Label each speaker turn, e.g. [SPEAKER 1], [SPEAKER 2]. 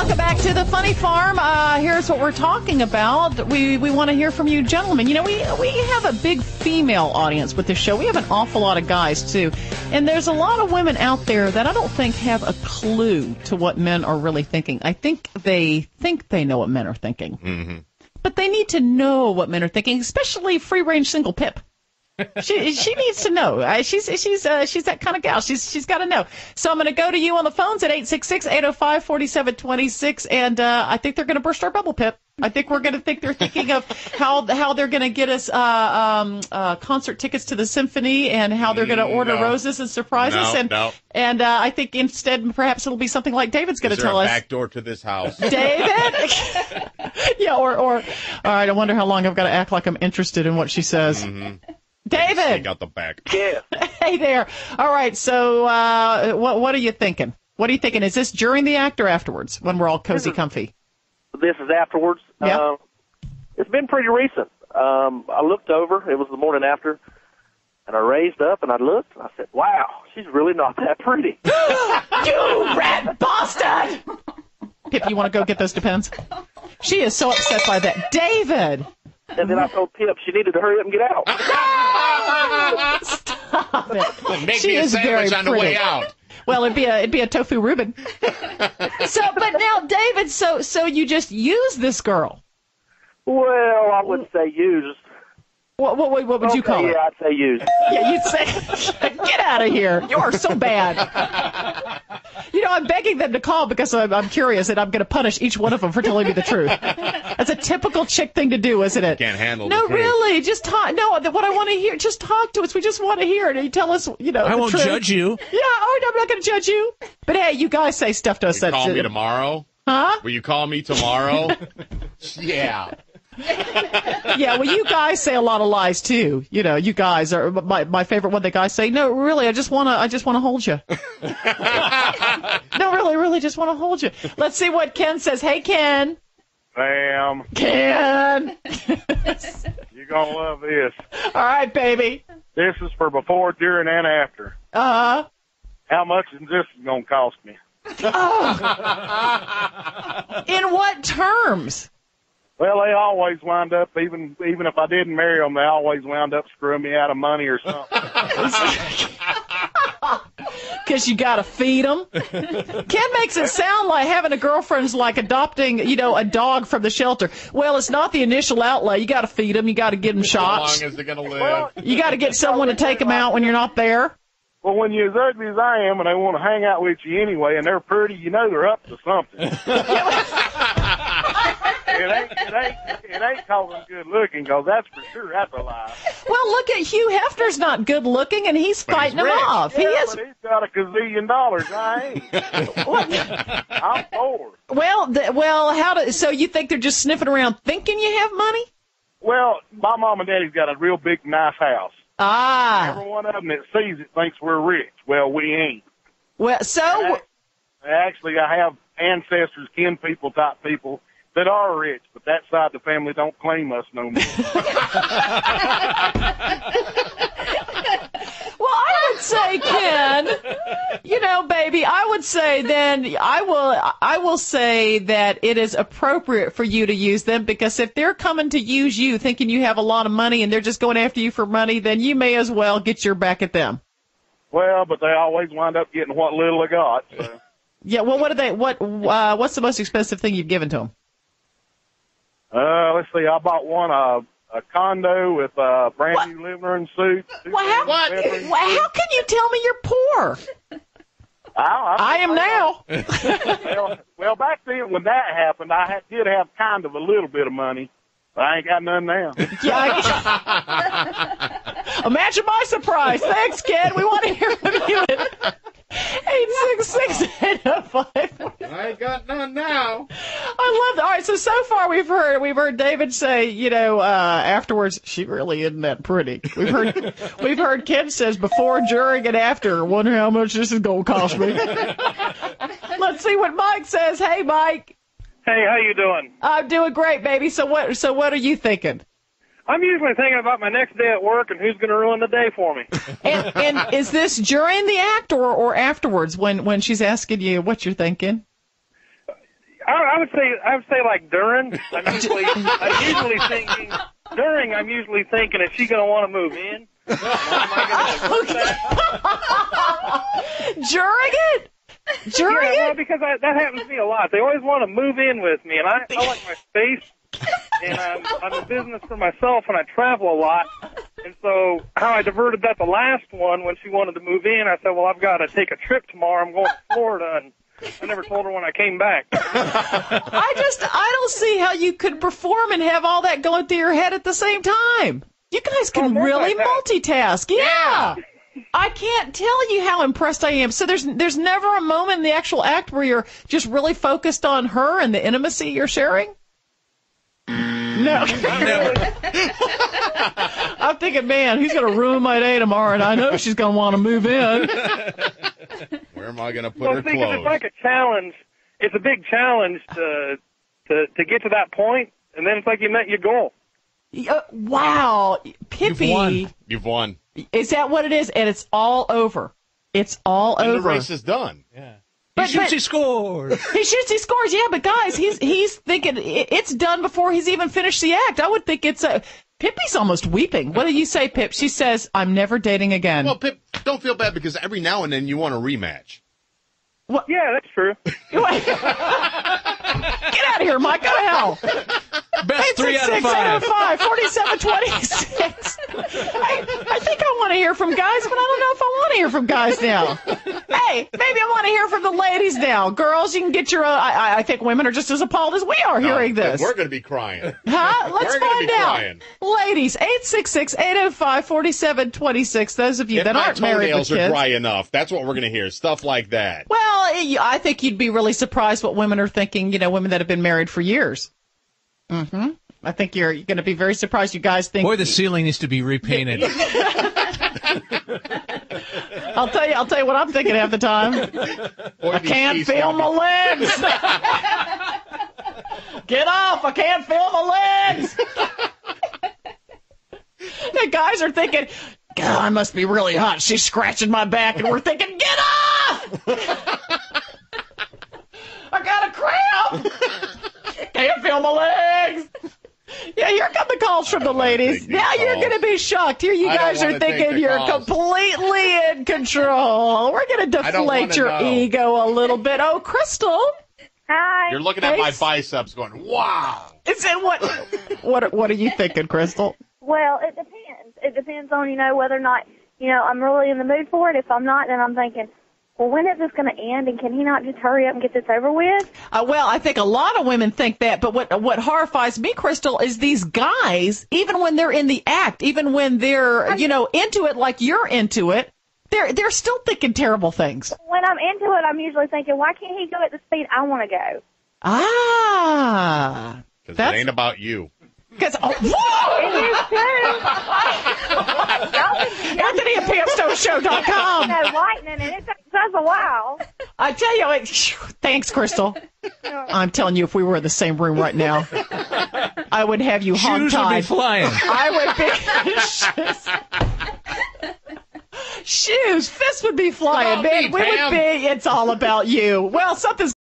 [SPEAKER 1] Welcome back to the Funny Farm. Here's what we're talking about. We want to hear from you gentlemen. You know, we have a big female audience with this show. We have an awful lot of guys, too. And there's a lot of women out there that I don't think have a clue to what men are really thinking. I think they know what men are thinking. Mm-hmm. But they need to know what men are thinking, especially free-range single Pip. She needs to know. She's that kind of gal. She's got to know. So I'm going to go to you on the phones at 866-805-4726, and I think they're going to burst our bubble, Pip. I think we're going to think they're thinking of how they're going to get us concert tickets to the symphony, and how they're going to order roses and surprise us. And I think instead perhaps it'll be something like David's going to tell us.
[SPEAKER 2] Back door to this house,
[SPEAKER 1] David. Yeah, or all right. I wonder how long I've got to act like I'm interested in what she says. Mm-hmm. David!
[SPEAKER 2] Take out the back.
[SPEAKER 3] Yeah.
[SPEAKER 1] Hey there. All right, so what are you thinking? What are you thinking? Is this during the act or afterwards, when we're all cozy, comfy?
[SPEAKER 3] This is afterwards.
[SPEAKER 1] Yeah.
[SPEAKER 3] It's been pretty recent. I looked over. It was the morning after, and I raised up, and I looked, and I said, wow, she's really not that pretty.
[SPEAKER 1] You rat bastard! Pip, you want to go get those Depends? She is so upset by that. David!
[SPEAKER 3] And then I told Pip she needed to hurry up and get out.
[SPEAKER 1] Stop it.
[SPEAKER 2] Well, make
[SPEAKER 1] She
[SPEAKER 2] me a
[SPEAKER 1] is
[SPEAKER 2] sandwich
[SPEAKER 1] very
[SPEAKER 2] on the
[SPEAKER 1] pretty.
[SPEAKER 2] way out.
[SPEAKER 1] Well, it'd be a tofu Reuben. But now, David, so you just use this girl?
[SPEAKER 3] Well, I wouldn't say use.
[SPEAKER 1] What would you call it?
[SPEAKER 3] Yeah, I'd say use.
[SPEAKER 1] Yeah, you'd say, get out of here. You are so bad. You know, I'm begging them to call because I'm curious, and I'm going to punish each one of them for telling me the truth. That's a typical chick thing to do, isn't it?
[SPEAKER 2] Can't handle
[SPEAKER 1] No,
[SPEAKER 2] the truth.
[SPEAKER 1] really, just talk. No, what I want to hear, just talk to us. We just want to hear it. And you tell us, you know,
[SPEAKER 4] I
[SPEAKER 1] the
[SPEAKER 4] won't
[SPEAKER 1] truth.
[SPEAKER 4] judge you.
[SPEAKER 1] Yeah, I'm not going to judge you. But hey, you guys say stuff to us.
[SPEAKER 2] Will you call me tomorrow?
[SPEAKER 1] Huh?
[SPEAKER 2] Will you call me tomorrow? Yeah.
[SPEAKER 1] Yeah, well, you guys say a lot of lies too. You know, you guys are my favorite one. The guys say, "No, really, I just want to hold you." No, really, just want to hold you. Let's see what Ken says. Hey, Ken.
[SPEAKER 5] Pam.
[SPEAKER 1] Ken.
[SPEAKER 5] You're going to love this.
[SPEAKER 1] All right, baby.
[SPEAKER 5] This is for before, during, and after.
[SPEAKER 1] How
[SPEAKER 5] much is this going to cost me?
[SPEAKER 1] In what terms?
[SPEAKER 5] Well, they always wind up, even if I didn't marry them, they always wound up screwing me out of money or something.
[SPEAKER 1] Because you got to feed them. Ken makes it sound like having a girlfriend's like adopting, you know, a dog from the shelter. Well, it's not the initial outlay. You got to feed them. You got to give them shots.
[SPEAKER 2] How long is it going to live?
[SPEAKER 5] Well,
[SPEAKER 1] You got to get someone to take them out when you're not there.
[SPEAKER 5] well, when you're as ugly as I am and they want to hang out with you anyway and they're pretty, you know they're up to something. It ain't calling good looking, because that's for sure. That's a lie.
[SPEAKER 1] Well, look at Hugh Hefner's not good looking, and he's fighting them off.
[SPEAKER 5] Yeah,
[SPEAKER 1] He is.
[SPEAKER 5] but he's got $1 gazillion. I ain't. I'm poor.
[SPEAKER 1] Well, so you think they're just sniffing around thinking you have money?
[SPEAKER 5] Well, my mom and daddy's got a real big, nice house.
[SPEAKER 1] Ah.
[SPEAKER 5] Every one of them that sees it thinks we're rich. Well, we ain't.
[SPEAKER 1] Well, so.
[SPEAKER 5] Actually, I have ancestors, kin people, type people that are rich, but that side of the family don't claim us no more.
[SPEAKER 1] Well, I would say, Ken, you know, baby, I would say then I will say that it is appropriate for you to use them, because if they're coming to use you thinking you have a lot of money and they're just going after you for money, then you may as well get your back at them.
[SPEAKER 5] Well, but they always wind up getting what little they got. So.
[SPEAKER 1] Yeah, well, what's the most expensive thing you've given to them?
[SPEAKER 5] Let's see, I bought one a condo with a brand new living room suite.
[SPEAKER 1] How can you tell me you're poor? I am now.
[SPEAKER 5] Well, back then when that happened, I did have kind of a little bit of money, but I ain't got none now.
[SPEAKER 1] Yeah, imagine my surprise. Thanks, Ken. We want to hear from you at 866-805.
[SPEAKER 2] I ain't got none now.
[SPEAKER 1] I love that. All right, so far we've heard David say, you know, afterwards, she really isn't that pretty. We've heard Ken says before, during, and after. Wonder how much this is gonna cost me. Let's see what Mike says. Hey, Mike.
[SPEAKER 5] Hey, how you doing?
[SPEAKER 1] I'm doing great, baby. So what are you thinking?
[SPEAKER 5] I'm usually thinking about my next day at work and who's going to ruin the day for me.
[SPEAKER 1] And is this during the act or afterwards when she's asking you what you're thinking?
[SPEAKER 5] I
[SPEAKER 3] I would say like during. I'm usually thinking during. I'm usually thinking, is she going to want to move in? Am I going to
[SPEAKER 1] During it? During
[SPEAKER 3] well,
[SPEAKER 1] it?
[SPEAKER 3] because that happens to me a lot. They always want to move in with me, and I like my space. And I'm in business for myself, and I travel a lot. And so how I diverted that the last one, when she wanted to move in, I said, well, I've got to take a trip tomorrow. I'm going to Florida, and I never told her when I came back.
[SPEAKER 1] I don't see how you could perform and have all that going through your head at the same time. You guys can really multitask. Yeah. I can't tell you how impressed I am. So there's never a moment in the actual act where you're just really focused on her and the intimacy you're sharing? No. I'm thinking, man, he's going to ruin my day tomorrow, and I know she's going to want to move in.
[SPEAKER 2] Where am I going to put her clothes?
[SPEAKER 3] It's like a challenge. It's a big challenge to get to that point, and then it's like you met your goal.
[SPEAKER 1] Wow. Pippi.
[SPEAKER 2] You've won.
[SPEAKER 1] Is that what it is? And it's all over. It's all
[SPEAKER 2] and
[SPEAKER 1] over.
[SPEAKER 2] The race is done.
[SPEAKER 4] Yeah.
[SPEAKER 1] He
[SPEAKER 4] shoots, he scores.
[SPEAKER 1] He shoots, he scores. Yeah, but guys, he's thinking it's done before he's even finished the act. I would think it's Pippi's almost weeping. What do you say, Pip? She says, "I'm never dating again."
[SPEAKER 2] Well, Pip, don't feel bad because every now and then you want a rematch.
[SPEAKER 3] What? Yeah, that's true.
[SPEAKER 1] Get out of here, Mike. Go to hell.
[SPEAKER 4] Best 3 out of 5.
[SPEAKER 1] 4726. I think I want to hear from guys, but I don't know if I want to hear from guys now. Hey, maybe I want to hear from the ladies now. Girls, you can get your own. I think women are just as appalled as we are hearing this.
[SPEAKER 2] We're going to be crying.
[SPEAKER 1] Huh? Let's find out.
[SPEAKER 2] Crying.
[SPEAKER 1] Ladies, 866-805-4726. Those of you that aren't married with kids.
[SPEAKER 2] If my toenails are dry enough, that's what we're going to hear. Stuff like that.
[SPEAKER 1] Well, I think you'd be really surprised what women are thinking, women that have been married for years. Mm-hmm. I think you're going to be very surprised. You guys think.
[SPEAKER 4] Boy, the ceiling needs to be repainted.
[SPEAKER 1] I'll tell you what I'm thinking half the time. I can't feel my legs. Get off! I can't feel my legs. The guys are thinking, God, I must be really hot. She's scratching my back, and we're thinking, get off! I got a cramp. Can't feel my legs. Yeah, here come the calls from the ladies. Now you're going to be shocked. Here you guys are thinking you're completely in control. We're going to deflate your ego a little bit. Oh, Crystal.
[SPEAKER 6] Hi.
[SPEAKER 2] You're looking at my biceps going, wow.
[SPEAKER 1] Is it what are you thinking, Crystal?
[SPEAKER 6] Well, it depends. It depends on, whether or not, I'm really in the mood for it. If I'm not, then I'm thinking, well, when is this going to end, and can he not just hurry up and get this over with?
[SPEAKER 1] Well, I think a lot of women think that, but what horrifies me, Crystal, is these guys, even when they're in the act, even when they're, into it like you're into it, they're still thinking terrible things.
[SPEAKER 6] When I'm into it, I'm usually thinking, why can't he go at the speed I want to go?
[SPEAKER 1] Ah.
[SPEAKER 2] Because it ain't about you.
[SPEAKER 1] Because
[SPEAKER 6] it is true.
[SPEAKER 1] Anthony at PamStoneShow.com.
[SPEAKER 6] Lightning, and it takes us a while.
[SPEAKER 1] I tell you, thanks, Crystal. I'm telling you, if we were in the same room right now, I would have you hogtied.
[SPEAKER 4] Shoes would be flying.
[SPEAKER 1] I would be. Shoes, fists would be flying, man. We would be. It's all about you. Well, something's